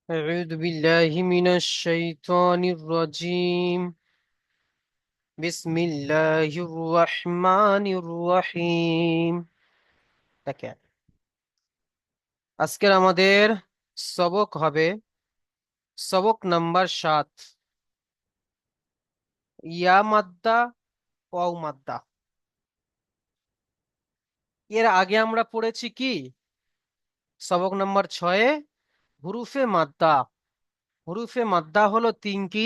أعوذ بالله من الشيطان الرجيم. بسم الله الرحمن الرحيم. দেখেন, আজকের আমাদের সবক হবে সবক নাম্বার 7, ইয়া মাদ্দা ওয়াও মাদ্দা। এর আগে আমরা পড়েছি কি সবক নাম্বার 6 হুরুফে মাদ্দা। হুরুফে মাদ্দা হলো তিনটি: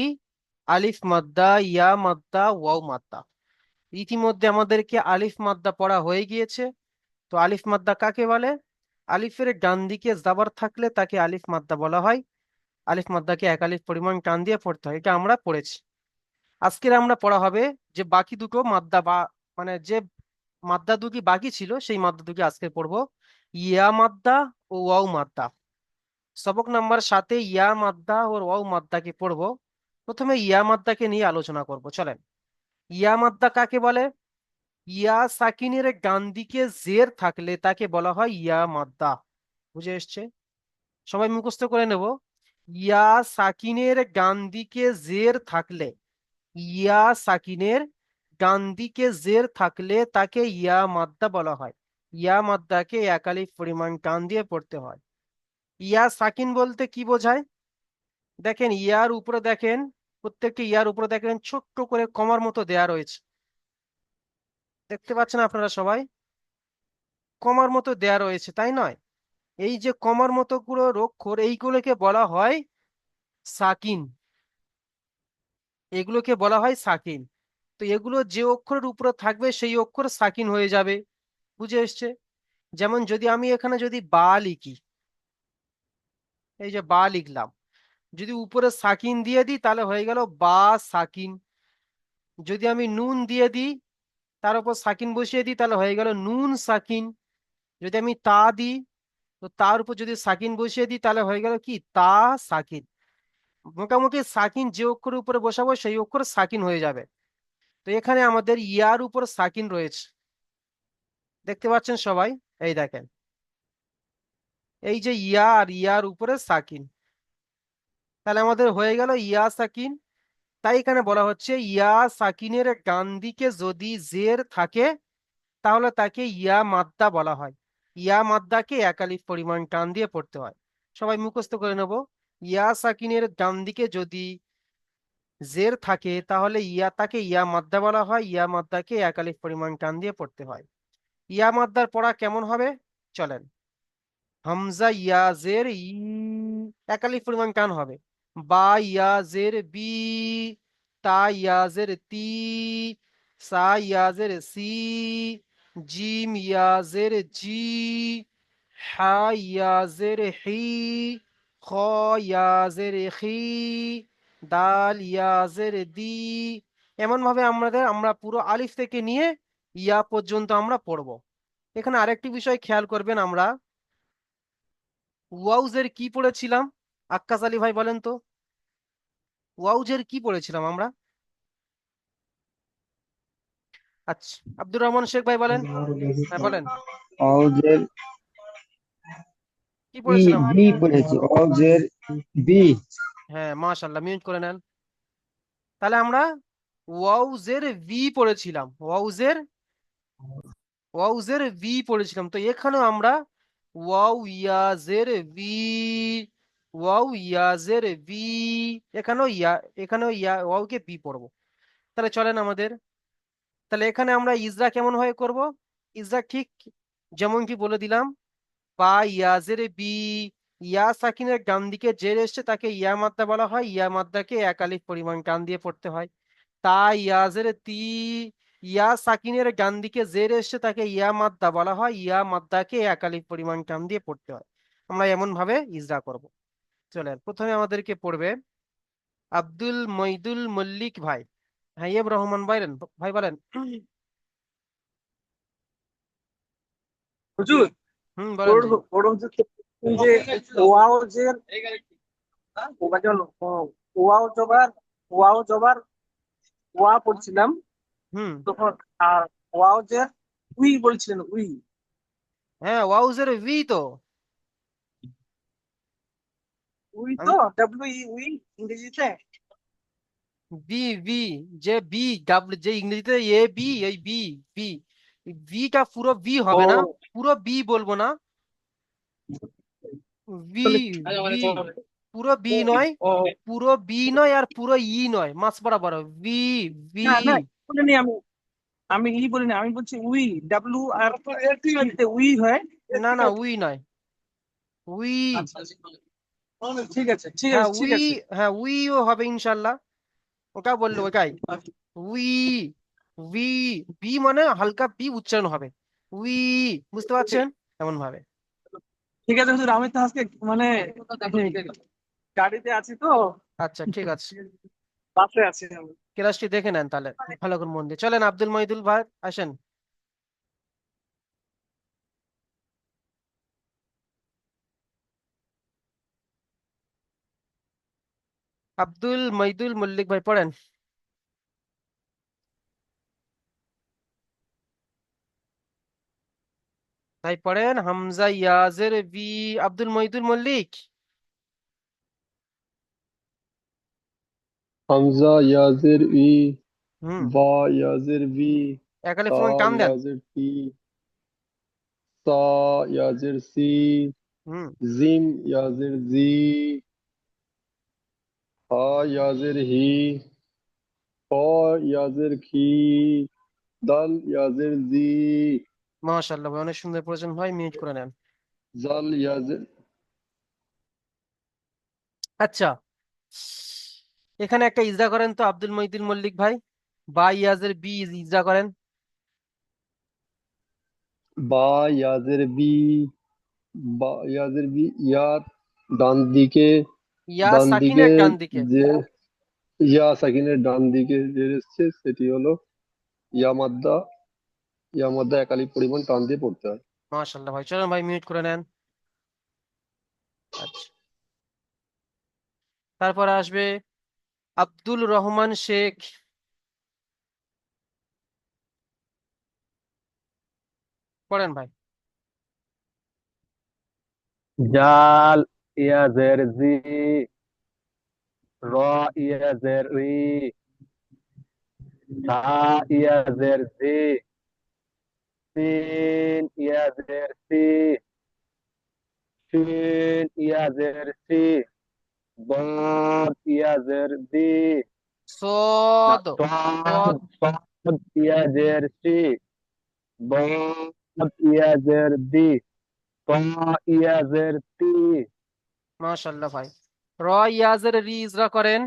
আলিফ মাদ্দা, ইয়া মাদ্দা, ওয়াও মাদ্দা। ইতিমধ্যে আমাদেরকে আলিফ মাদ্দা পড়া হয়ে গিয়েছে। তো আলিফ মাদ্দা কাকে বলে? আলিফের ডান দিকে জাবার থাকলে তাকে আলিফ মাদ্দা বলা হয়। আলিফ মাদ্দাকে এক আলিফ পরিমাণ টান দিয়ে পড়তে হয়, এটা আমরা পড়েছি। আজকের আমরা পড়া হবে যে বাকি দুটো মাদ্দা বা মানে যে মাদ্দা দুটি বাকি ছিল সেই মাদ্দা দুটি আজকে পড়বো, ইয়া মাদ্দা ও ওয়াও মাদ্দা। সবক নাম্বার 7 ইয়া মাদ্দা ও ওয়াও মাদ্দাকে পড়বো। প্রথমে ইয়া মাদ্দাকে নিয়ে আলোচনা করব, চলেন। ইয়া মাদ্দা কাকে বলে? ইয়া সাকিনের ডান দিকে জের থাকলে তাকে বলা হয় ইয়া মাদ্দা। বুঝে এসছে? সবাই মুখস্থ করে নেব। ইয়া সাকিনের ডান দিকে জের থাকলে, ইয়া সাকিনের ডান দিকে জের থাকলে তাকে ইয়া মাদ্দা বলা হয়। ইয়া মাদ্দাকে এক আলিফ পরিমাণ টান দিয়ে পড়তে হয়। ইয়া সাকিন বলতে কি বোঝায়? দেখেন ইয়ার উপরে দেখেন, প্রত্যেকটি ইয়ার উপরে দেখেন ছোট্ট করে কমার মতো দেয়া রয়েছে। দেখতে পাচ্ছেন আপনারা সবাই? কমার মতো দেয়া রয়েছে, তাই নয়? এই যে কমার মতো গুলো অক্ষর, এইগুলোকে বলা হয় সাকিন। এগুলোকে বলা হয় সাকিন। তো এগুলো যে অক্ষরের উপরে থাকবে সেই অক্ষর সাকিন হয়ে যাবে। বুঝে এসছে? যেমন যদি আমি এখানে যদি বা লিখি, এই যে বা লিখলাম, যদি উপরে সাকিন দিয়ে দিই তাহলে হয়ে গেল বা সাকিন। যদি আমি নুন দিয়ে দিই, তার উপর সাকিন বসিয়ে দিই তাহলে হয়ে গেল নুন সাকিন। যদি আমি তা দিই, তো তার উপর যদি সাকিন বসিয়ে দিই তাহলে হয়ে গেল কি তা সাকিন। মোটামুটি সাকিন যে অক্ষরের উপরে বসাবো সেই অক্ষর সাকিন হয়ে যাবে। তো এখানে আমাদের ইয়ার উপর সাকিন রয়েছে, দেখতে পাচ্ছেন সবাই? এই দেখেন, এই যে ইয়া আর ইয়ার উপরে সাকিন, তাহলে আমাদের হয়ে গেল ইয়া সাকিন। তাই এখানে বলা হচ্ছে ইয়া সাকিনের ডান দিকে যদি জের থাকে তাহলে তাকে ইয়া মাদ্দা বলা হয়। ইয়া মাদ্দাকে এক আলিফ পরিমাণ টান দিয়ে পড়তে হয়। সবাই মুখস্থ করে নেব। ইয়া সাকিনের ডান দিকে যদি জের থাকে তাহলে ইয়া তাকে ইয়া মাদ্দা বলা হয়। ইয়া মাদ্দাকে এক আলিফ পরিমাণ টান দিয়ে পড়তে হয়। ইয়া মাদ্দার পড়া কেমন হবে? চলেন। হামজা ইয়া জের ই, এক আলিফ পরিমাণ টান হবে। বা ইয়া জের বি, তা ইয়া জের তি, সা ইয়া জের সি, জিম ইয়া জের জি, হা ইয়া জের হি, খ ইয়া জের খি, দাল ইয়া জের দি। এমন ভাবে আমরা পুরো আলিফ থেকে নিয়ে ইয়া পর্যন্ত আমরা পড়বো। এখানে আরেকটি বিষয় খেয়াল করবেন, আমরা ওয়াউজের কি পড়েছিলাম? আক্কাস আলী ভাই বলেন তো, ওয়াউজের কি পড়েছিলাম আমরা? আচ্ছা, আব্দুর রহমান শেখ ভাই বলেন। হ্যাঁ বলেন, অজের কি ই পড়েছিলাম? বি পড়েছি, অজের বি। হ্যাঁ মাশাআল্লাহ, মিউট করে নেন। তাহলে আমরা ওয়াউজের ভি পড়েছিলাম, ওয়াউজের ভি পড়েছিলাম। তো এখানেও আমরা ওয়াউ ইয়াজের ভি, ওয়াউ ইয়াজের ভি, এখানেও ইয়া ওয়াউকে ভি পড়বো। তাহলে চলেন আমাদের, তাহলে এখানে আমরা ইজরা কেমন ভাবে করব? ইজরা ঠিক যেমন কি বলে দিলাম, বা ইয়াজের বি, ইয়া সাকিনের ডান দিকে জের এসছে তাকে ইয়া মাদ্দা বলা হয়। ইয়া মাদ্দাকে এক আলিফ পরিমাণ টান দিয়ে পড়তে হয়। তা ইয়াজের তি, ইয়া সাকিনের ডান দিকে জের এসছে তাকে ইয়া মাদ্দা বলা হয়। ইয়া মাদ্দাকে এক আলিফ পরিমাণ টান দিয়ে পড়তে হয়। আমরা এমন ভাবে ইজরা করব। চলেন, প্রথমে আমাদেরকে পড়বে আব্দুল মইদুল মল্লিক ভাই। হ্যাঁ ইয়েব রহমান বলেন, ভাই বলেন। হুজুর, হুম বলেন বড় জি। বড় হুজুর তো যে ওয়াও যে ওয়াও জবার ওয়াও জবার ওয়া পড়ছিলাম হুম। তখন। আর ওয়াও যে উই বলছিলেন উই। হ্যাঁ ওয়াউজের ভি তো। উই আমি তো, ডাব্লিউ ই উই ইংরেজিতে। বি বি, যে বি ডাব্লিউ, যে ইংরেজিতে এ বি, এই বি, বি, বিটা পুরো বি ও হবে না, পুরো বি বলবো না, বি, তাহলে বি, পুরো বি উই। নয়, ও পুরো বি নয় আর পুরো ই নয়, মাছ বরাবর বি, বি। না না, বলিনি আমি। আমি ই বলিনি, আমি বলছি উই। ডাব্লিউ আর উই হয়। না না, উই নয়, উই। আচ্ছা আচ্ছা, ঠিক আছে ঠিক হ্যাঁ আছে ঠিক উই, আছে। হ্যাঁ উইও হবে ইনশাল্লাহ, ওটা বললো ওটাই, উই, উই, বি মানে হালকা বি উচ্চারণ হবে, উই, বুঝতে পারছেন, এমন ভাবে। ঠিক আছে হুজুর, আমি তো আজকে মানে গাড়িতে আছি তো, আচ্ছা ঠিক আছে, বাসে আছি আমি। ক্লাসটি দেখে নেন তাহলে ভালো করে মন দিয়ে। চলেন আব্দুল মহিদুল ভাই আসেন। আব্দুল মহিদুল মল্লিক ভাই পড়েন, ভাই পড়েন, হামজা ইয়াজের বি, আব্দুল মহিদুল মল্লিক। হামজা ইয়াজের ই, হুম, বা ইয়াজের বি, একালে তা ফোন টান দেন। ইয়াজের টি, সা ইয়াজের সি, হুম, জিম ইয়াজের জি, হা ইয়াজের হি, খ ইয়াজের খি, দাল ইয়াজের জি, মাশাআল্লাহ ভাই, অনেক সুন্দর পড়েছেন ভাই, মিউট করে নেন। জাল ইয়াজের। আচ্ছা, এখানে একটা ইজরা করেন তো আব্দুল মহিদুল মল্লিক ভাই, বা ইয়াজের বি ইজরা করেন। বা ইয়াজের বি, বা ইয়াজের বি, ইয়া ডান দিকে, ইয়া ডান দিকে সাকিনের ডান দিকে। যে, ইয়া সাকিনের ডান দিকে যে এসছে সেটি হলো ইয়া মাদ্দা। ইয়া মাদ্দা একালি পরিমাণ টান দিয়ে পড়তে হয়। মাশাআল্লাহ ভাই, চলেন ভাই মিউট করে নেন। আচ্ছা, তারপরে আসবে আব্দুল রহমান শেখ, পড়েন ভাই। জাল ইয়াজের জি, র ইয়াজের ই, সা ইয়াজের জি, সিন ইয়াজের সি, শিন ইয়াজের সি, বদ ইয়াজের দি, না সদ, সদ, সদ, সদ ইয়াজের সি, বদ ইয়াজের দি, ত ইয়াজের তি, মাশাআল্লাহ ভাই, র ইয়াজের রি ইজরা করেন।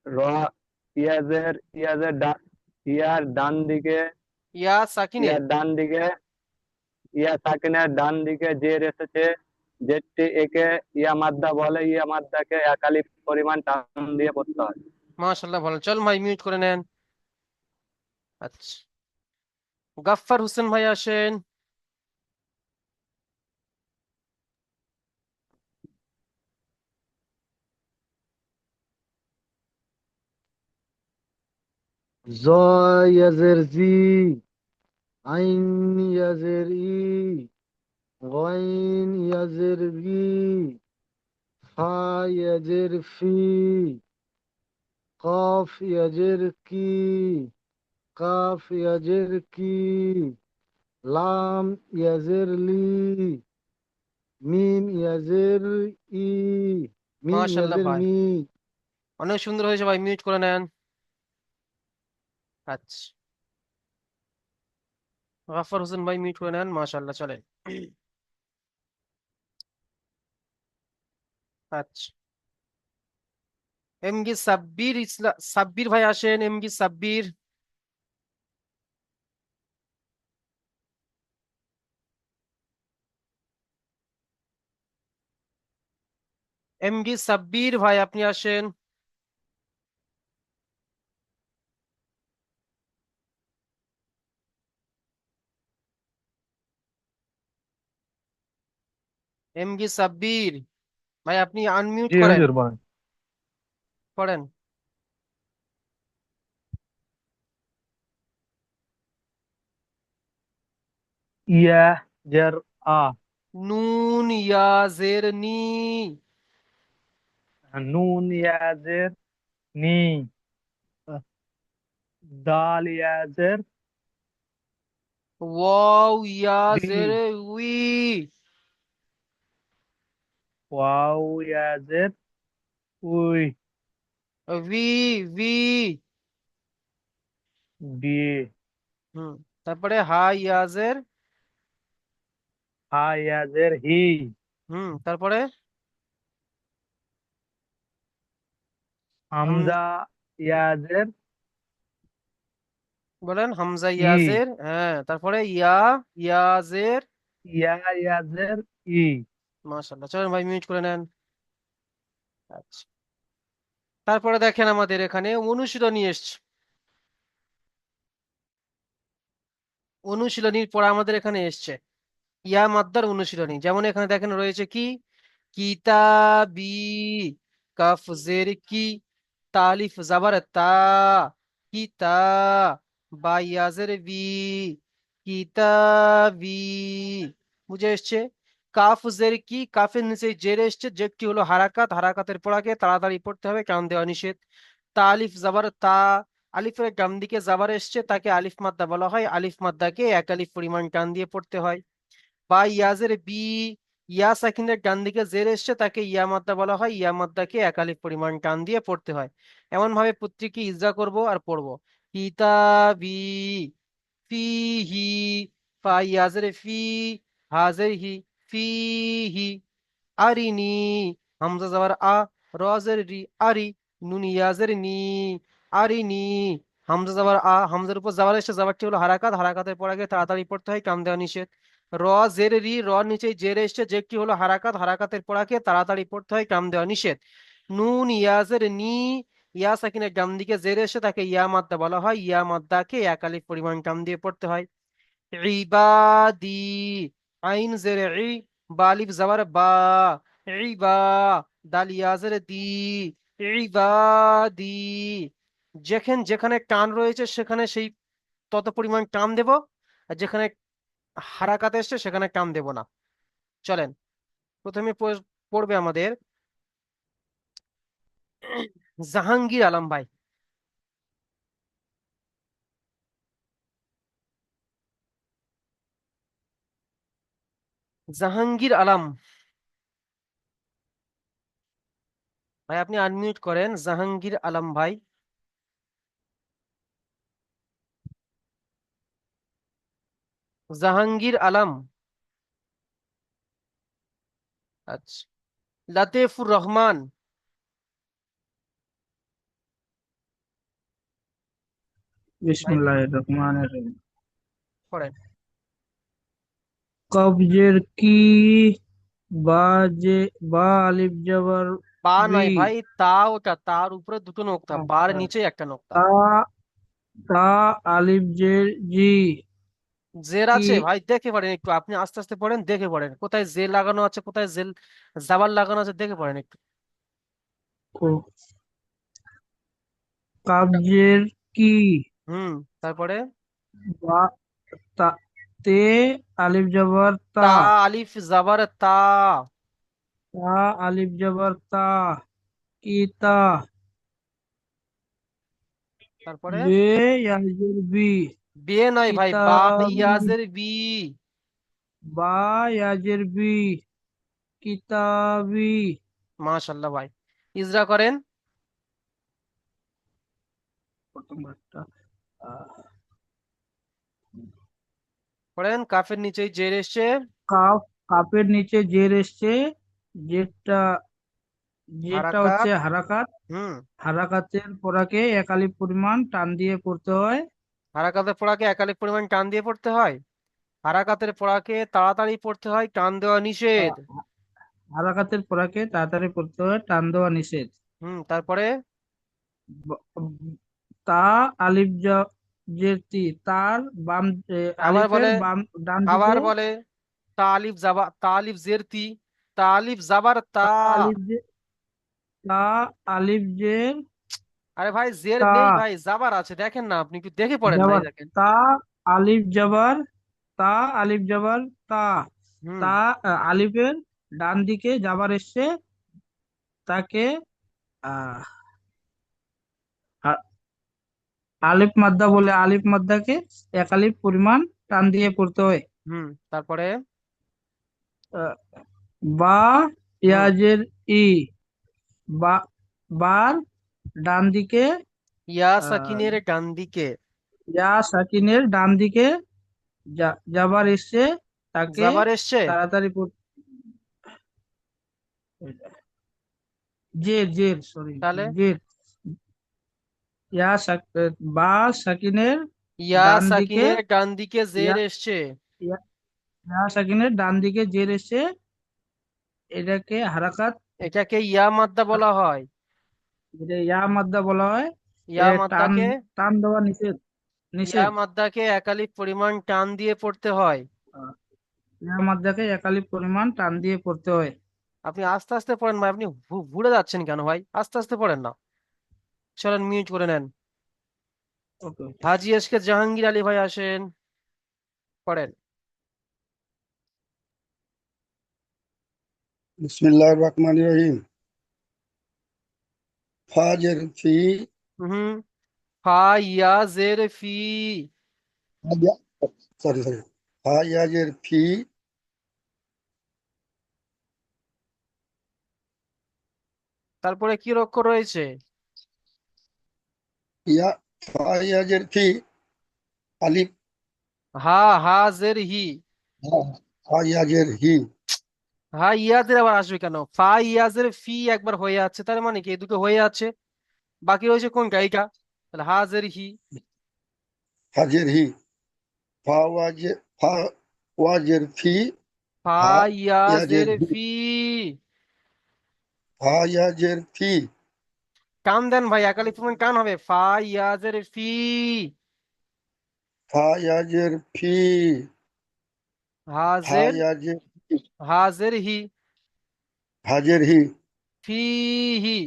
র ইয়াজের, ইয়ার ডান দিকে, ইয়া সাকিনের, ইয়ার ডান দিকে, ইয়া সাকিনের ডান দিকে জের এসেছে, জেরটি একে ইয়া মাদ্দা বলে, ইয়া মাদ্দাকে একালি পরিমাণ টান দিয়ে পড়তে হয়। মাশাআল্লাহ ভালো, চল ভাই মিউট করে নেন। আচ্ছা, গাফফার হোসেন ভাই আসেন। জ ইয়াজের জি, আইন ইয়াজের ই, গইন ইয়াজের বি, ফা ইয়াজের ফি, কফ ইয়াজের কি, কাফ ইয়াজের কি, লাম ইয়াজের লি, মিম ইয়াজের ই, মিম মাশাআল্লাহ ইয়াজের ভাই, মি। অনেক সুন্দর হয়েছে ভাই, মিউট করে নেন। আচ্ছা, গাফফার হোসেন ভাই মিউট করে নেন, মাশাআল্লাহ, চলেন। আচ্ছা, এমগি সাব্বির ইসলাম, সাব্বির ভাই আসেন, এমগি সাব্বির, এমগি সাব্বির ভাই আপনি আসেন। এমগি সাব্বির ভাই আপনি আনমিউট জি করেন, হুজুর বলেন। পড়েন। ইয়া জের আ, নুন ইয়া জের নি, নুন ইয়াজের নি, দাল ইয়াজের ওয়াও ইয়া দি, জের উই, ওয়াও ইয়াজের উই, ভি ভি, বি, হুম, তারপরে হা ইয়া জের, হা ইয়াজের হি, তারপরে হাম, হামজা ইয়াজের বলেন হামজা ই, ইয়াজের, হ্যাঁ, তারপরে ইয়া ইয়াজের, ইয়া ইয়াজের ই। মাশাআল্লাহ, চলেন ভাই মিউট করে নেন। আচ্ছা, তারপরে দেখেন আমাদের এখানে অনুশীলনী এসছে। অনুশীলনীর পর আমাদের এখানে এসছে ইয়া মাদ্দার অনুশীলনী। যেমন এখানে দেখেন রয়েছে কি, কিতাবি, কাফ জের কি, তালিফ জাবার তা, কিতা, বা ইয়াজের বি, কিতাবি, বুঝে এসছে। কাফ জের কি, কাফের নিচে জের এসছে, জেরটি হলো হারাকাত, হারাকাতের পড়াকে তাড়াতাড়ি পড়তে হবে, কান দেওয়া নিষেধ। তালিফ জাবার তা, আলিফের ডান দিকে জাবার এসছে, তাকে আলিফ মাদ্দা বলা হয়, আলিফ মাদ্দাকে এক আলিফ পরিমাণ টান দিয়ে পড়তে হয়। বা ইয়াজের বি, ইয়া সাকিনের ডান দিকে জের এসছে, তাকে ইয়া মাদ্দা বলা হয়, ইয়া মাদ্দাকে এক আলিফ পরিমাণ টান দিয়ে পড়তে হয়। এমন ভাবে প্রত্যেককে ইজরা করব আর পড়বো। কিতাবি, ফিহি, ফা ইয়াজের ফি, হাজের হি, ফিহি, আরিনি, হামজা যাবার আ, রজের রি, আরি, নুন ইয়াজের নি, আরিনি, হামজা যাবার আ, হামজার উপর যাবার এসে যাবারটি হলো হারাকাত, হারাকাতের পর আগে তাড়াতাড়ি পড়তে হয়, কাম দেওয়া নিষেধ। র জের রি, র নিচে জের এসছে, জেরটি হলো হারাকাত, হারাকাতের পর আগে তাড়াতাড়ি পড়তে হয়, কাম দেওয়া নিষেধ। নুন ইয়াজের নি, ইয়া সাকিনের ডান দিকে জের এসে, তাকে ইয়া মাদ্দা বলা হয়, ইয়া মাদ্দাকে এক আলিফ পরিমাণ কাম দিয়ে পড়তে হয়। ইবাদি, আইন জের ই, বা আলিফ জাবার বা, ইবা, দাল ইয়াজের দি, ইবাদি, যেখানে টান রয়েছে সেখানে সেই তত পরিমাণ টান দেব, আর যেখানে হারাকাত এসছে সেখানে টান দেব না। চলেন, প্রথমে পড়বে আমাদের জাহাঙ্গীর আলম ভাই। জাহাঙ্গীর আলম ভাই, আপনি আনমিউট করেন, জাহাঙ্গীর আলম ভাই। জাহাঙ্গীর আলম, আচ্ছা। লতিফুর রহমান, ভাই বিসমিল্লাহির রহমানির রহিম। পড়েন। কবজের কি, বা যে, বা আলিফ জবর বা বি, নয় ভাই, তা, ওটা তার উপরে দুটো নোক্তা, বার আচ্ছা, নিচে একটা নোক্তা। তা, তা আলিফ জের জি, জের কি, আছে ভাই, দেখে পড়েন একটু, আপনি আস্তে আস্তে পড়েন, দেখে পড়েন কোথায় জের লাগানো আছে, কোথায় জেল জাবার লাগানো আছে, দেখে পড়েন একটু। কো, কবজের কি, তারপরে বা, তা, তে আলিফ জবর তা, তা, আলিফ জাবার তা, তা আলিফ জবর তা, কি তা, তারপরে বে ইয়াজের বি, বে নয় ভাই, বা কিতাবি, ইয়াজের বি, বা ইয়াজের বি, কিতাবি। মাশাল্লাহ ভাই, ইজরা করেন। প্রথমবারটা পড়েন, কাফের নিচেই জের এসছে, কাফ, কাপের নিচে জের এসছে, যেটা, যেটা হচ্ছে হারাকাত, হারাকাত, হুম, হারাকাতের পরাকে এক আলিফ পরিমাণ টান দিয়ে পড়তে হয়। হারাকাতের পড়াকে একালিক পরিমাণ টান দিয়ে পড়তে হয়, হারাকাতের পড়াকে তাড়াতাড়ি পড়তে হয়, টান দেওয়া নিষেধ। হারাকাতের পরাকে তাড়াতাড়ি পড়তে হয়, টান দেওয়া নিষেধ। তারপরে ব- তা আলিফ জের তি, তার বাম আবার আলিফের বলে, বাম ডান আবার দিকে, বলে, তালিফ জাবা, তালিফ জেরতি, তালিফ জাবার তা, তা আলিফ তা আলিফ জের আরে ভাই জের তা, নেই ভাই, জাবার আছে, দেখেন না, আপনি একটু দেখে পড়েন না, এই জবর দেখেন। তা আলিফ জবর, তা আলিফ জবর তা, হুম তা আলিফের ডান দিকে যাবার এসছে তাকে আহ আ- আলিফ মাদ্দা বলে আলিফ মাদ্দাকে এক আলিফ পরিমাণ টান দিয়ে পড়তে হয়। তারপরে আহ, বা হুম ইয়াজের ই বা বার ডান দিকে ইয়া আহ, সাকিনের ডান দিকে ইয়া সাকিনের ডান দিকে যাবার এসছে তাকে যাবার এসছে তাড়াতাড়ি জের জের সরি তাহলে জের বা সাকিনের ইয়া ডান দিকে সাকিনের ডান দিকে জের ইয়া এসছে ইয়া ইয়া সাকিনের ডান দিকে জের এসে এটাকে হারাকাত এটাকে ইয়া মাদ্দা বলা হয়। এটা ইয়া মাদ্দা বলা হয়। ইয়া টান মাদ্দাকে টান দেওয়া নিষেধ ইয়া নিষেধ মাদ্দাকে এক আলিফ পরিমাণ টান দিয়ে পড়তে হয়। আহ, ইয়া মাদ্দাকে একালিপ পরিমাণ টান দিয়ে পড়তে হয়। আপনি আস্তে আস্তে পড়েন ভাই, আপনি ভুলে যাচ্ছেন কেন ভাই? আস্তে আস্তে পড়েন না। চলেন মিউট করে নেন। ওকে। হাজী এসকে জাহাঙ্গীর আলী ভাই আসেন, পড়েন। বিসমিল্লাহির রহমানির রহিম। ফাজের ফি, হুম ফা ইয়া জের ফি। সরি সরি, ফায়াজের ফি, তারপরে কি অক্ষর রয়েছে? ইয়া, ফায়াজের ফি, আলিফ, হা হা জের হি। ফায়াজের হি, হা ইয়াদের আবার আসবে কেন? ফা ইয়াজের ফি একবার হয়ে আছে, তার মানে কি এই দুটো হয়ে আছে, বাকি রয়েছে কোনটা? এইটা। তাহলে হাজের হি। হাজের হি, ফাওয়াজের ফাওয়াজের ফি, ফা ফায়াজের ইয়াজের হি, ফি। ফায়াজের ফি, টান দেন ভাই, একালি পরিমাণ টান হবে। ফা ইয়াজের ফি। ফায়াজের ফি, হাজের ফায়াজের হাজের হি। হাজের হি, ফি হি।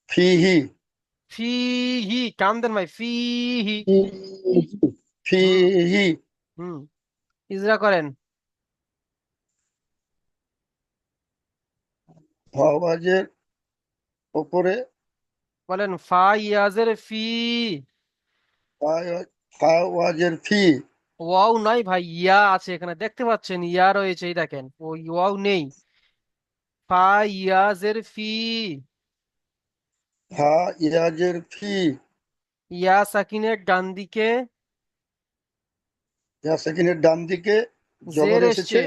ফিহি, ফি হি টান দেন ভাই, ফি হি। হুম ফিহি, হুম ইজরা করেন। ফাওয়াজের ওপরে, বলেন ফা ইয়াজের ফি। ফাওয়াজের ফি, ওয়াও নাই ভাই, ইয়া আছে এখানে, দেখতে পাচ্ছেন ইয়া রয়েছে, এই দেখেন, ও ওয়াও নেই। ফা ইয়াজের ফি। ফায়াজের ফি, ইয়া সাকিনের ডান দিকে ইয়া সেকেন্ডের ডান দিকে জবর জের এসেছে, এসছে।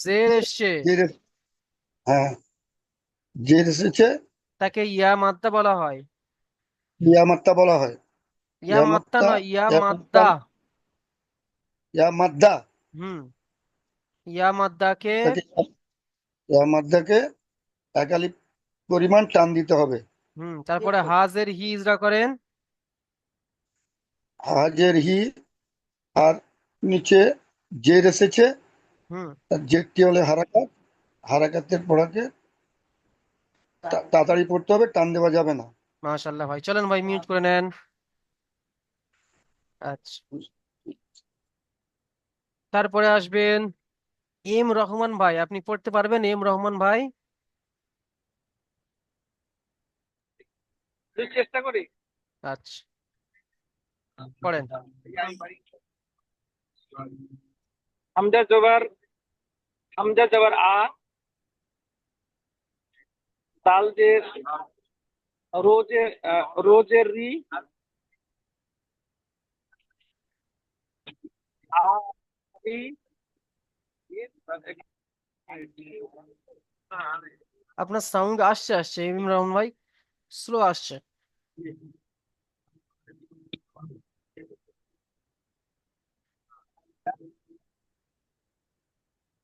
জের এসছে, জের, হ্যাঁ, জের এসেছে, তাকে ইয়া মাদ্দা বলা হয়। ইয়া মাত্তা বলা হয়। ইয়া ইয়া মাত্তা মাত্তা, নয়, ইয়া ইয়া মাত্তা, মাদ্দা। ইয়া মাদ্দা, হুম ইয়া মাদ্দাকে তাকে ইয়া মাদ্দাকে একালি পরিমাণ টান দিতে হবে। তারপরে হাজের হি ইজরা করেন। হাজের হি, আর নিচে জের এসেছে, হুম আর জেরটি হলে হারাকাত, হারাকাতের পড়াকে তাড়াতাড়ি পড়তে হবে, টান দেওয়া যাবে না। মাশাআল্লাহ ভাই, চলেন ভাই মিউট করে নেন। আচ্ছা, তারপরে আসবেন এম রহমান ভাই, আপনি পড়তে পারবেন এম রহমান ভাই? চেষ্টা করি। আচ্ছা, পড়েন। হামজা জবর হামজা জবর আ, দাল জের রোজের রি, আ রি, আপনার সাউন্ড আসছে আসছে এম রহমান ভাই, স্লো আসছে।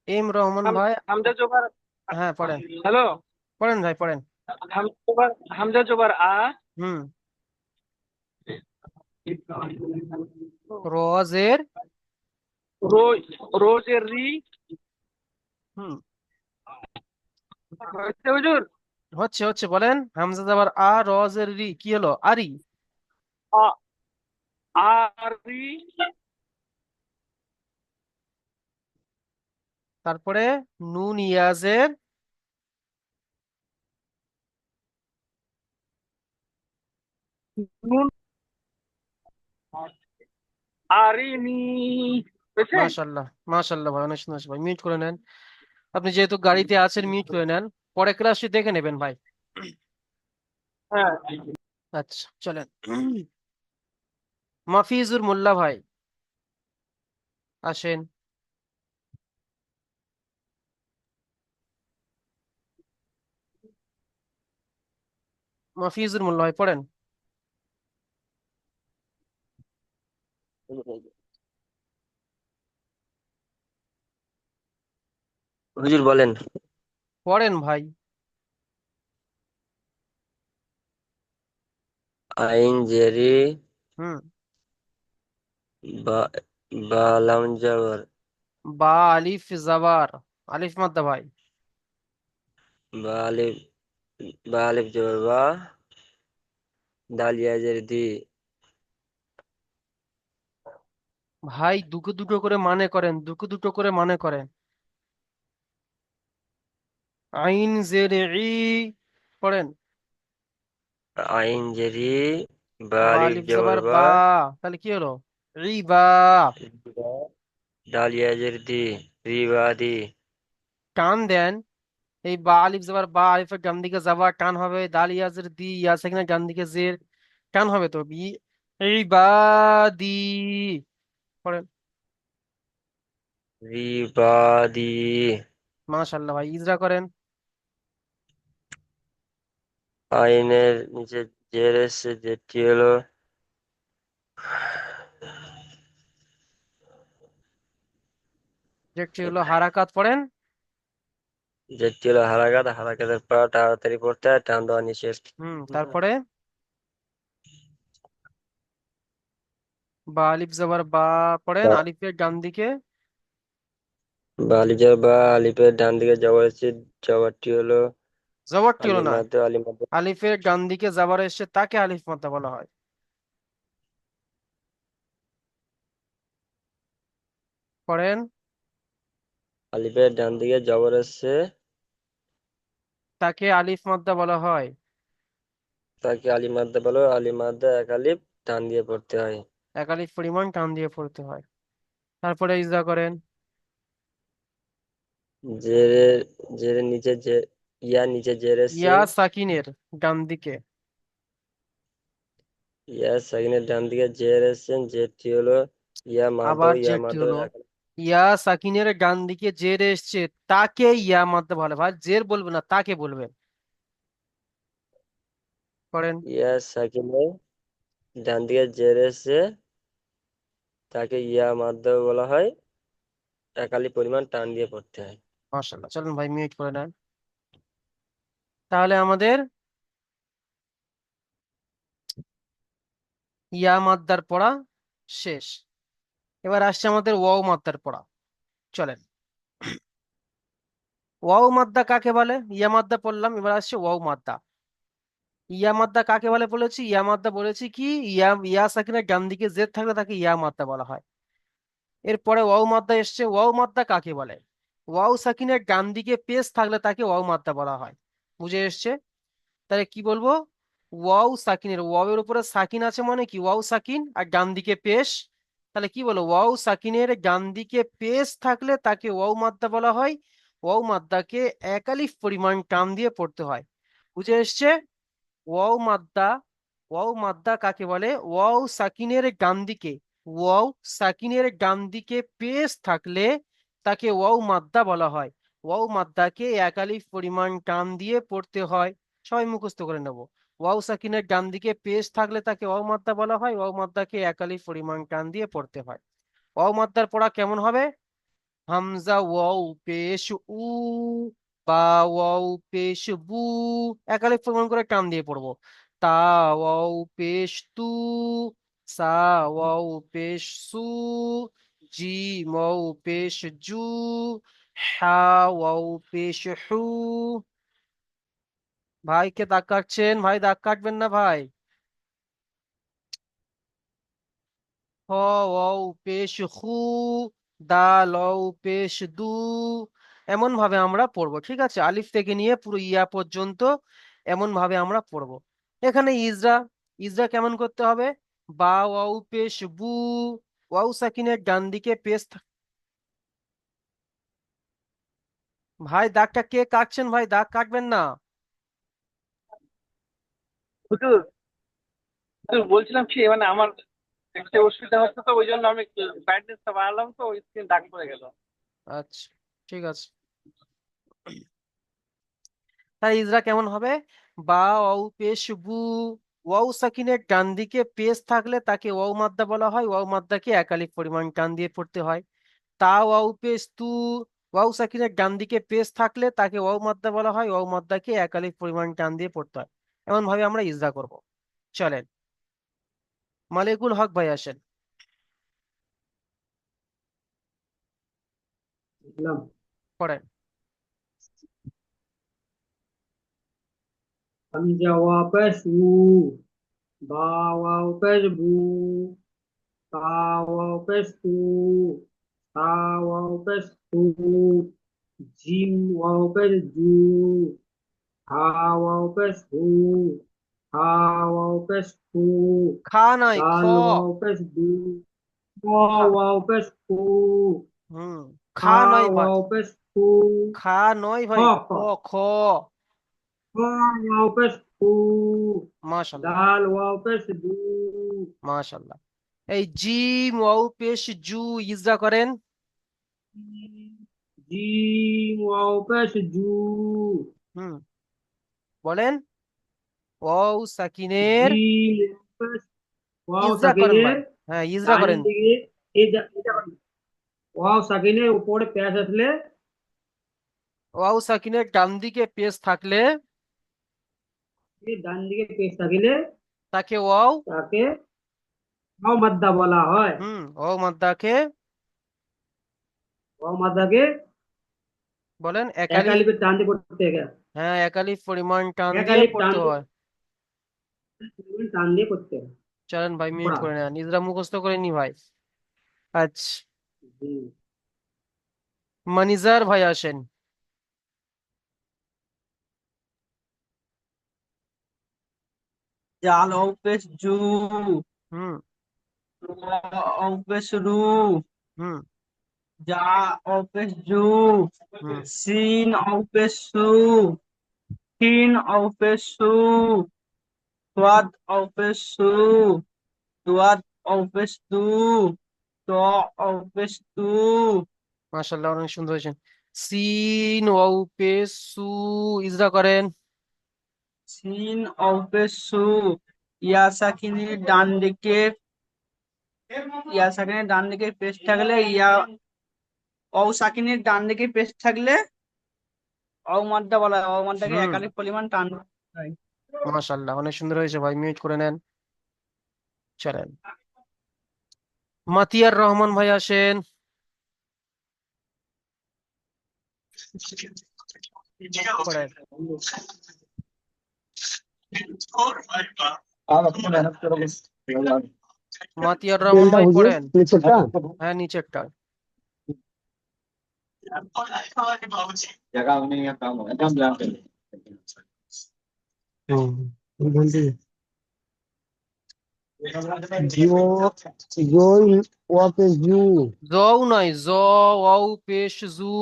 এম রহমান ভাই, হামজা জবর। হ্যাঁ পড়েন। হ্যালো। পড়েন ভাই পড়েন। হামজা জবর আ, হুম রোজের রোজ রোজের রি। হুম হচ্ছে হুজুর? হচ্ছে হচ্ছে, বলেন। হামজা আবার আ, রজের রি, কি হলো? আরি। আ আর রি, তারপরে নুন ইয়াজের নুন আরিনি বুঝছে? মাশাল্লাহ, মাশাল্লাহ ভাই, অনেক সুন্দর ভাই, মিউট করে নেন। আপনি যেহেতু গাড়িতে আছেন মিউট করে নেন, পরে ক্লাসটি দেখে নেবেন ভাই। হ্যাঁ, আচ্ছা চলেন। মাফিজুর মোল্লা ভাই আসেন। মাফিজুর মোল্লা ভাই পড়েন। হুজুর বলেন। পড়েন ভাই। আইন জেরি হুম। বা বা লাম জবর বা আলিফ জাবার, আলিফ মাদ্দা ভাই। বা আলিফ বা আলিফ জবর বা দাল ইয়াজের দি ভাই দুটো দুটো করে মানে করেন, দুটো দুটো করে মানে করেন। আইন জের ই পড়েন। আইন জেরি বা বা আলিফ আলিফ জবর জাবার বা বা, তাহলে কি হলো? রিবা। দাল ইয়াজের দি রিবা দি টান দেন। এই বা আলিফ জাবার বা, আলিফের ডান দিকে যাবার টান হবে, দাল ইয়াজের দি, ইয়া সেখানে ডান দিকে জের টান হবে তো বি। ইবাদি পড়েন। রিবা দি। মাশাআল্লাহ ভাই, ইজরা করেন। আইনের নিচে জের এসে যেটি হলো যেটি হলো হারাকাত পড়েন। যেটি হলো হারাকাত, হারাকাতের পর তাড়াতাড়ি পড়তে হয়, টান দেওয়া নিষেধ। তারপরে বা আলিফ জাবার বা পড়েন, আলিফের ডান দিকে বা আলিফ জবর বা, আলিফের ডান দিকে জবর এসেছে, জবরটি হলো জবরটি হলো আলিফ না, মাদ্দা, আলিফ মাদ্দা আলিফের ডান দিকে যাবার এসে তাকে আলিফ মাদ্দা বলা হয়। পড়েন। আলিফের ডান দিকে জবর এসেছে, তাকে আলিফ মাদ্দা বলা হয়। তাকে আলিফ মাদ্দা বলো, আলিফ মাদ্দা এক আলিফ টান দিয়ে পড়তে হয়। এক আলিফ পরিমাণ টান দিয়ে পড়তে হয়। তারপরে ইজরা করেন। জেরের জেরের নিচে যে ইয়া নিচে জের এসছে, ইয়া সাকিনের ডান দিকে, ইয়া সাকিনের ডান দিকে জের এসছেন, জেরটি হলো ইয়া মাদ্দা, আবার ইয়া যেটি মাদ্দা হলো ইয়া সাকিনের ডান দিকে জের এসছে, তাকে ইয়া মাদ্দা বলা হয়। জের বলবে না, তাকে বলবেন। করেন। ইয়া সাকিনের ডান দিকে জের এসছে, তাকে ইয়া মাদ্দা বলা হয়, এক আলিফ পরিমাণ টান দিয়ে পড়তে হয়। মাশাআল্লাহ, চলুন ভাই মিউট করে নেন। তাহলে আমাদের ইয়া মাদ্দার পড়া শেষ। এবার আসছে আমাদের ওয়াও মাদ্দার পড়া। চলেন। ওয়াও মাদ্দা কাকে বলে? ইয়া মাদ্দা পড়লাম, এবার আসছে ওয়াও মাদ্দা। ইয়া মাদ্দা কাকে বলে বলেছি? ইয়া মাদ্দা বলেছি কি, ইয়া ইয়া সাকিনের ডান দিকে জেদ থাকলে তাকে ইয়া মাদ্দা বলা হয়। এরপরে ওয়াও মাদ্দা এসছে, ওয়াও মাদ্দা কাকে বলে? ওয়াও সাকিনের ডান দিকে পেশ থাকলে তাকে ওয়াও মাদ্দা বলা হয়। বুঝে এসছে? তাহলে কি বলবো? ওয়াও সাকিনের, ওয়াও এর উপরে সাকিন আছে মানে কি, ওয়াও সাকিন আর ডান দিকে পেশ। তাহলে কি বলো? ওয়াও সাকিনের ডান দিকে পেশ থাকলে তাকে ওয়াও মাদ্দা বলা হয়। ওয়াও মাদ্দাকে এক আলিফ পরিমাণ টান দিয়ে পড়তে হয়। বুঝে এসছে? ওয়াও মাদ্দা, ওয়াও মাদ্দা কাকে বলে? ওয়াও সাকিনের ডান দিকে, ওয়াও সাকিনের ডান দিকে পেশ থাকলে তাকে ওয়াও মাদ্দা বলা হয়। ওয়াও মাদ্দাকে এক আলিফ পরিমাণ টান দিয়ে পড়তে হয়। সবাই মুখস্থ করে নেব। ওয়াও সাকিনের ডান দিকে পেশ থাকলে তাকে ওয়াও মাদ্দা বলা হয়, ওয়াও মাদ্দাকে এক আলিফ পরিমাণ টান দিয়ে পড়তে হয়। ওয়াও মাদ্দার পড়া কেমন হবে? হামজা ওয়াও পেশ উ, বা ওয়াও পেশ বু, এক আলিফ পরিমাণ করে টান দিয়ে পড়বো। তা ওয়াও পেশ তু, সা ওয়াও পেশ সু, জিম ওয়াও পেশ জু, হা ওয়াও পেশ হু। ভাইকে দাগ কাটছেন? ভাই দাগ কাটবেন না ভাই। হ ওয়াও পেশ খু, দা লউ পেশ দু, এমন ভাবে আমরা পড়বো। ঠিক আছে, আলিফ থেকে নিয়ে পুরো ইয়া পর্যন্ত এমন ভাবে আমরা পড়বো। এখানে ইজরা, ইজরা কেমন করতে হবে? বা ওয়াও পেশ বু, ওয়াও সাকিনের ডান দিকে পেশ ভাই দাগটা কে কাটছেন? ভাই দাগ কাটবেন না। হুজুর হুজুর, বলছিলাম কি, মানে আমার একটা অসুবিধা হচ্ছে, তো ওই জন্য আমি ব্রাইটনেসটা বাড়ালাম, তো ওই স্ক্রিন দাগ পড়ে গেল। আচ্ছা, ঠিক আছে। তাই ইজরা কেমন হবে? বা ওয়াও পেশ বু, ওয়াও সাকিনের ডান দিকে পেশ থাকলে তাকে ওয়াও মাদ্দা বলা হয়, ওয়াও মাদ্দাকে একালিফ পরিমাণ টান দিয়ে পড়তে হয়। তা ওয়াও পেশ তু, ওয়াও সাকিনের ডান দিকে পেশ থাকলে তাকে ওয়াও মাদ্দা বলা হয়, ওয়াও মাদ্দাকে একালিফ পরিমাণ টান দিয়ে পড়তে হয়। এমন ভাবে আমরা ইজরা করব। চলেন, মালিকুল হক ভাই আসেন, বুঝলাম। পড়েন। হামজা ওয়া পেশ উ, বা ওয়াও পেশ বু, তা ওয়াও পেশ তু, তা ওয়াও পেশ তু, জিম ওয়াও পেশ জু, হা ওয়াও পেশ হু, হা ওয়াও পেশ হু, খা নাই, খ। দাল ওয়াও পেশ দু, খ খা, ওয়াও পেশ হু, হুম, খা খা নয় ভাই, ওয়াও পেশ হু, খা নয় খ ভাই, খ। খ খ, খ ওয়াও পেশ হু, মাশাল্লাহ, দাল ওয়াও পেশ দু, মাশাল্লাহ। এই জিম ওয়াও পেশ জু, ইজরা করেন। জিম ওয়াও পেশ জু, হুম, বলেন। ওয়াও সাকিনের জিম পেশ ওয়াও ইজরা করেন ভাই। সাকিনের হ্যাঁ, ইজরা ডান করেন। দিকে এটা ওয়াও সাকিনের উপরে পেশ আসলে ওয়াও সাকিনের ডান দিকে পেশ থাকলে ডান দিকে পেশ থাকিলে তাকে ওয়াও, তাকে ওয়াও মাদ্দা বলা হয়। ওয়াও মাদ্দাকে ওয়াও মাদ্দাকে বলেন এক একালিফ। আলিফের টান দিয়ে পড়তে গেলে হ্যাঁ, একালিফ পরিমাণ টান এক দিয়ে আলিফ টান পড়তে দিয়ে হয়। টান দিয়ে করতে হবে চলেন ভাই, মিউট পড়া। করে নেন, ইজরা মুখস্থ করে নি ভাই। আচ্ছা, জি। মানিজার ভাই আসেন। জাল ওয়াও পেশ জু, হুম, ওয়াও পেশ রু, হুম, জা ওয়াও পেশ জু, হুম। সিন ওয়াও পেশ সু, হিন ওয়াও পেশ সু, সোয়াদ ওয়াও পেশ সু, দুয়াদ ওয়াও পেশ দু, ত ওয়াও পেশ তু, মাশাআল্লাহ, অনেক সুন্দর হয়েছেন। সিন ওয়াও পেশ সু, ইজরা করেন। সিন ওয়াও পেশ সু, ইয়া সাকিনের ডান দিকে, ইয়া সাকিনের ডান দিকে পেশ থাকলে ওয়াও সাকিনের ডান দিকে পেশ থাকলে ওয়াও মাদ্দা বলা হয়, ওয়াও মাদ্দাকে হুম, একালিক পরিমাণ টান হয়। মাশাআল্লাহ, অনেক সুন্দর হয়েছে ভাই, মিউট করে নেন। চলেন, মাতিয়ার রহমান ভাই আসেন। পড়েন। মাতিয়ার রহমান কোনটা ভাই হুজুর, পড়েন। নিচেরটা? হ্যাঁ, নিচেরটা। হুম, ওইখান থেকে। জিও, জয় ওয়াপে জু, জও নয়, জ ওয়াও পেশ জু।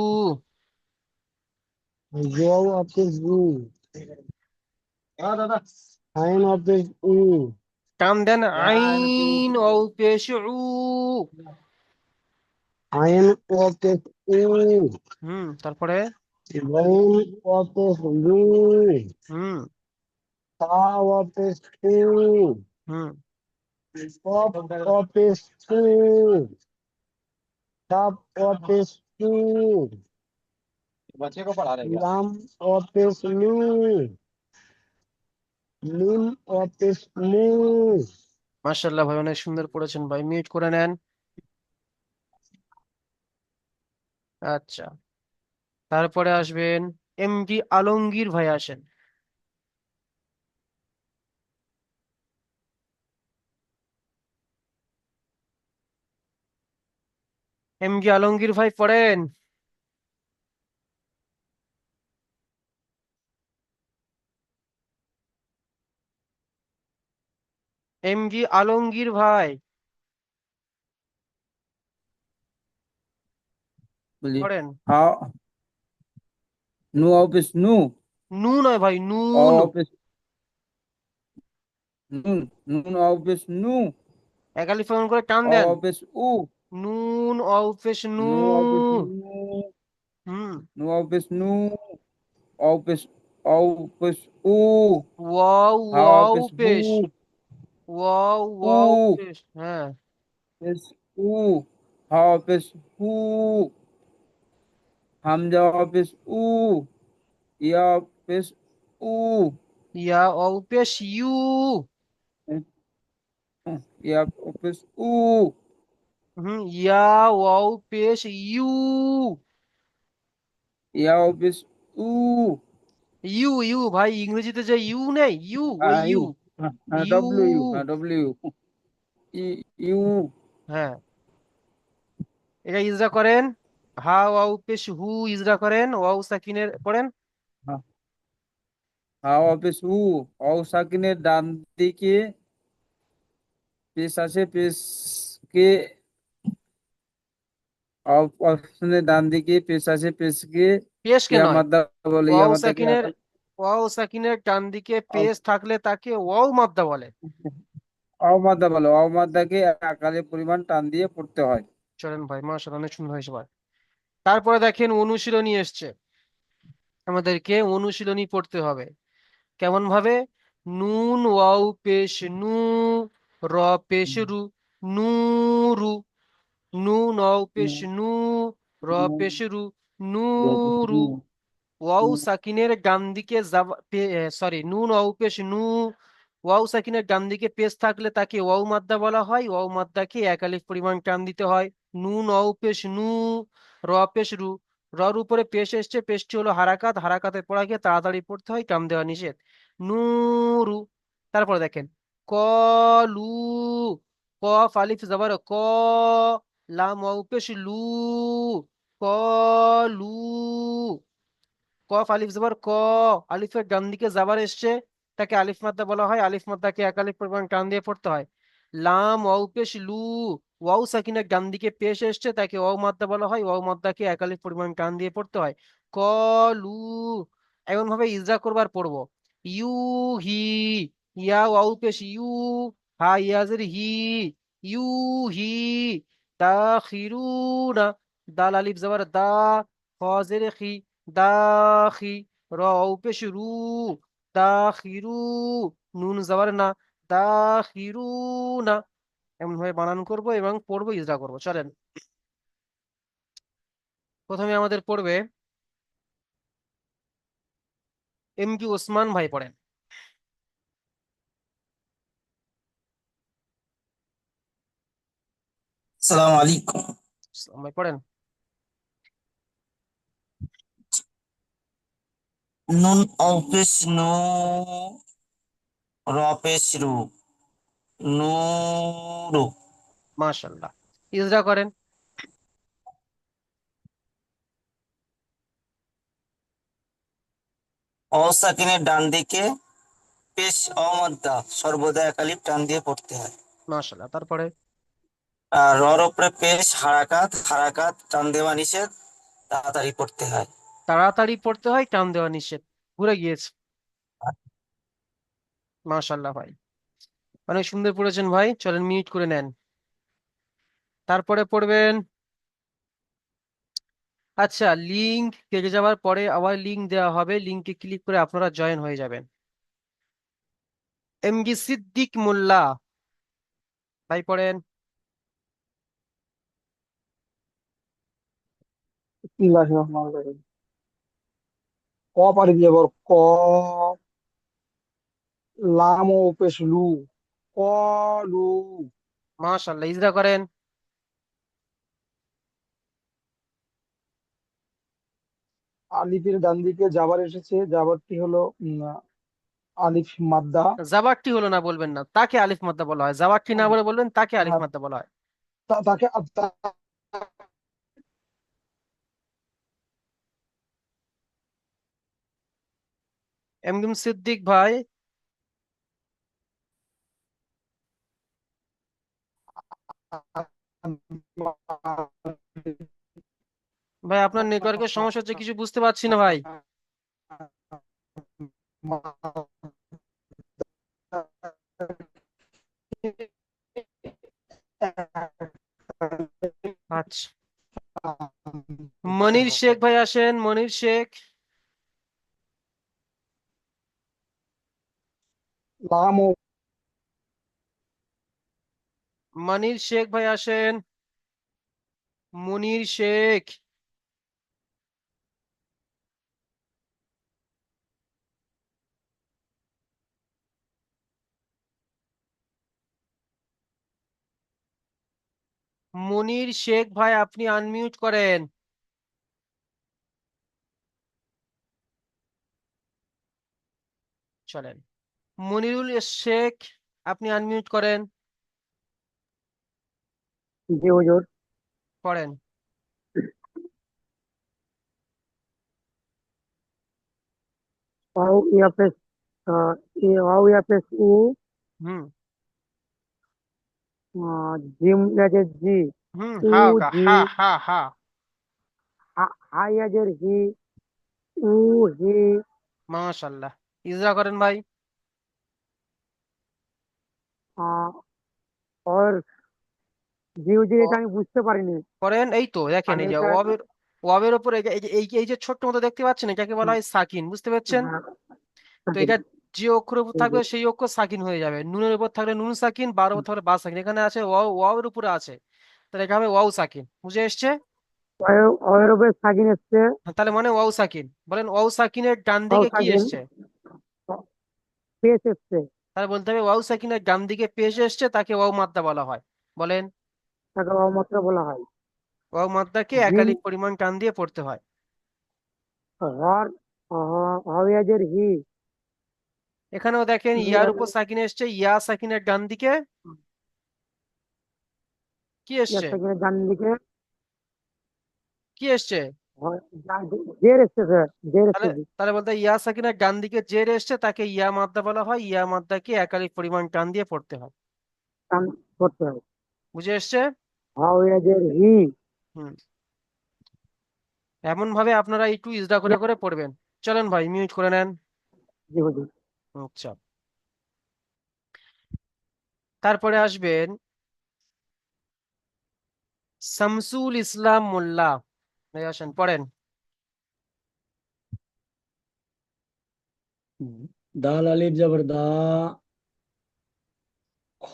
জয় ওয়াপে জু, আইন ওয়াপে উ, টান দেন, আইন ওয়াও পেশ উ। আইন ওয়াপে উ, তারপরে লাইন ওয়াপে লু, হুম, তা ওয়াপে টু, হুম। কপ ওয়াপে টু, কাপ ওয়াপে টু, লাম ওয়াপে লু, লিম ওয়াপে লু। মাশাআল্লাহ ভাই, অনেক সুন্দর পড়েছেন ভাই, মিউট করে নেন। আচ্ছা, তারপরে আসবেন এমডি আলমগীর ভাই আসেন। এম জি আলমগীর ভাই পড়েন। এম জি আলমগীর ভাই বলি পড়েন। হাউ নু অফিস নু নু নয় ভাই, নুন। অফিস নুন নুন অফিস নু একালি ফোন করে টান দেন। অফিস উ নুন অফিস নু। নু অফিস নু হুম। নু অফিস নু অফিস অফিস উ ওয়াও হাউ ওয়াও অফিস হু পেশ। ওয়াও ওয়াও উ পেশ, হ্যাঁ। is u হাউ অফিস হু হামজা অফিস উ ইয়া অফিস উ ইয়া ওয়াও পেশ ইউ। ইয়া অফিস উ হুম, ইয়া ওয়াও পেশ ইউ। ইয়া অফিস উ ইউ ইউ ভাই, ইংরেজিতে যে ইউ নেই, ইউ ওই U U. U. W U W U হ্যাঁ, এটা ইজরা করেন। হা ওয়াও পেশ হু ইজরা করেন, ওয়াও সাকিনের পড়েন। হাউ অফিস হু অও সাকিনের ডান দিকে পেশ আছে পেশকে অপশনের ডান দিকে পেশ আছে পেশকে পেশকে নয়, ইয়ামাদা বলে ওয়াও ইয়ামাদাকে সাকিনের, ওয়াও সাকিনের ডান দিকে পেশ থাকলে তাকে ওয়াও মাদ্দা বলে। অমাদা বলে অমাদাকে আকারে পরিমাণ টান দিয়ে পড়তে হয়। চলেন ভাই, মাশাআল্লাহ, অনেক সুন্দর হয়েছে ভাই। তারপরে দেখেন অনুশীলনী এসছে, আমাদেরকে অনুশীলনী পড়তে হবে। কেমন ভাবে? নুন ওয়াও পেশ নু, র পেশ রু, নূরু। নুন ওয়াও পেশ নু, র পেশ রু, নূরু। ওয়াও সাকিনের ডান দিকে সরি, নুন ওয়াও পেশ নু, ওয়াও সাকিনের ডান দিকে পেশ থাকলে তাকে ওয়াও মাদ্দা বলা হয়। ওয়াও মাদ্দাকে এক আলিফ পরিমাণ টান দিতে হয়। নুন ওয়াও পেশ নু, র পেশ রু। রর উপরে পেশ এসছে, পেশটি হলো হারাকাত, হারাকাতের পড়াকে তাড়াতাড়ি পড়তে হয়, টান দেওয়া নিষেধ। নূরু। তারপরে দেখেন কলু, কফ আলিফ জবর ক, লাম ওয়াও পেশ লু, কলু। কফ আলিফ জবর ক, আলিফের ডান দিকে জাবার এসছে, তাকে আলিফ মাদ্দা বলা হয়। আলিফ মাদ্দাকে এক আলিফ পরিমাণ টান দিয়ে পড়তে হয়। লাম ওয়াও পেশ লু, ওয়াও সাকিনের ডান দিকে পেশ এসছে, তাকে ওয়াও মাদ্দা বলা হয়। ওয়াও মাদ্দাকে এক আলিফ পরিমাণ টান দিয়ে পড়তে হয়। কলু। এমন ভাবে ইজরা করবার পড়বো। ইউ হি, ইয়া ওয়াও পেশ ইউ, হা ইয়াজের হি, ইউ হি। দাখিরুনা, দাল আলিফ জবর দা, ফজের খি, দাখি। র ও পেশ রু, দাখিরু। নুন জবর না, দাখিরুনা। এমন ভাবে বানান করব এবং পড়বো, ইজরা করব। চলেন, প্রথমে আমাদের পড়বে এম কি ওসমান ভাই পড়েন। السلام عليكم. ওসমান ভাই পড়েন। نون أوفيس نو رابيس رو نورو মাশাআল্লাহ, ইজরা করেন। অসাকিনের ডান দিকে পেশ অমদ্দা সর্বদা একালিপ টান দিয়ে পড়তে হয়। মাশাআল্লাহ, তারপরে? আর রর উপরে পেশ হারাকাত, হারাকাত টান দেওয়া নিষেধ, তাড়াতাড়ি পড়তে হয়। তাড়াতাড়ি পড়তে হয়, টান দেওয়া নিষেধ। ভুলে গিয়েছে। মাশাআল্লাহ ভাই, অনেক সুন্দর পড়েছেন ভাই। চলেন মিউট করে নেন। তারপরে পড়বেন, আচ্ছা, লিংক কেটে যাওয়ার পরে আবার লিংক দেওয়া হবে, লিংকে ক্লিক করে আপনারা জয়েন হয়ে যাবেন। এমডি সিদ্দিক মোল্লা ভাই পড়েন। বিসমিল্লাহির রহমানির রহিম। ক পারি দিয়ে বল ক, লাম ও পেশ লু, কলু। মাশাআল্লাহ, ইজরা করেন। আলিফের ডান দিকে জাবার এসেছে, জাবারটি হলো আলিফ মাদ্দা। জাবারটি হলো না বলবেন না, তাকে আলিফ মাদ্দা বলা হয়। জাবারটি না বলে বলবেন তাকে আলিফ মাদ্দা বলা হয়। তাকে এমএম সিদ্দিক ভাই, ভাই আপনার নেটওয়ার্কের সমস্যা হচ্ছে, কিছু বুঝতে পারছি না ভাই। আচ্ছা, মনির শেখ ভাই আসেন, মনির শেখ। লাম ও মনির শেখ ভাই আসেন, মনির শেখ। মনির শেখ ভাই আপনি আনমিউট করেন। চলেন, মনিরুল শেখ আপনি আনমিউট করেন, জি হুজুর। করেন। ওয়াও ইয়া প্লাস ওয়াও ইয়া প্লাস উ, হুম জিম ইয়াজের জি, উ হা হোগা, জি, হা হা হা। হা ইয়াজের হি, উ হি, মাশাল্লাহ, ইজরা করেন ভাই। আহ, और জি হুজুর, এটা আমি বুঝতে পারিনি। করেন, এই তো দেখেন, আমি এই যে এটা ওয়াবের, ওয়াবের উপর এই যে ছোট্ট মতো দেখতে পাচ্ছেন, এটাকে বলা হয় সাকিন, বুঝতে পারছেন? হ্যাঁ, তো এটা যে অক্ষরের উপর থাকবে সেই অক্ষর সাকিন হয়ে যাবে। নুনের উপর থাকলে নুন সাকিন, বার উপর থাকলে বা সাকিন। এখানে আছে ওয়াও, ওয়াও এর উপরে আছে, তাহলে এটা হবে ওয়াও সাকিন। বুঝে এসছে? ওয়ের উপরে সাকিন এসছে, তাহলে মানে ওয়াও সাকিন। বলেন ওয়াও সাকিনের ডান ওয়াও দিকে কি সাকিন এসছে? পেশ এসছে, তাহলে বলতে হবে ওয়াও সাকিনের ডান দিকে পেশ এসছে, তাকে ওয়াও মাদ্দা বলা হয়। বলেন, তাকে ওয়াও মাত্রা বলা হয়। ওয়াও মাদ্দাকে জিম একালিক পরিমাণ টান দিয়ে পড়তে হয়। হর, হওয়াজের হি, এখানেও দেখেন ইয়ার উপর সাকিন এসছে, ইয়া সাকিনের ডান দিকে কি ইয়া এসছে? সাকিনের ডান দিকে কি এসছে? জের এসছে স্যার, জের এসছে তাহলে জি। তাহলে বলতে হয় ইয়া সাকিনের ডান দিকে জের এসছে, তাকে ইয়া মাদ্দা বলা হয়। ইয়া মাদ্দাকে একালিক পরিমাণ টান দিয়ে পড়তে হয়। কাম করতে হয়। বুঝে এসছে? হওয়াজের হি, হুম, এমন ভাবে আপনারা একটু ইজরা করে ইয়া করে পড়বেন। চলেন ভাই, মিউট করে নেন। জি হুজুর। আচ্ছা, তারপরে আসবেন শামসুল ইসলাম মোল্লা। এই আসেন, পড়েন। দাল আলিফ জবর দা, খ,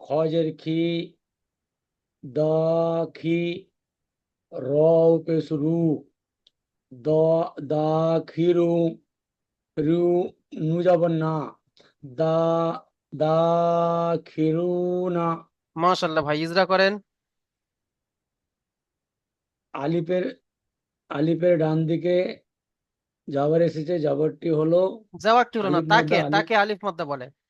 খজের খি, দা খি, র পেশ রু, দ, দা খিরু, রু, নু জবর না, দা, দা খিরু না। মাশাল্লাহ ভাই, ইজরা করেন। আলিফের আলিফের ডান দিকে জাবর এসেছে, জাবরটি হলো জবাবটি হলো না, আলিফ তাকে মাদ্দা আলিফ। তাকে আলিফ মাদ্দা বলে।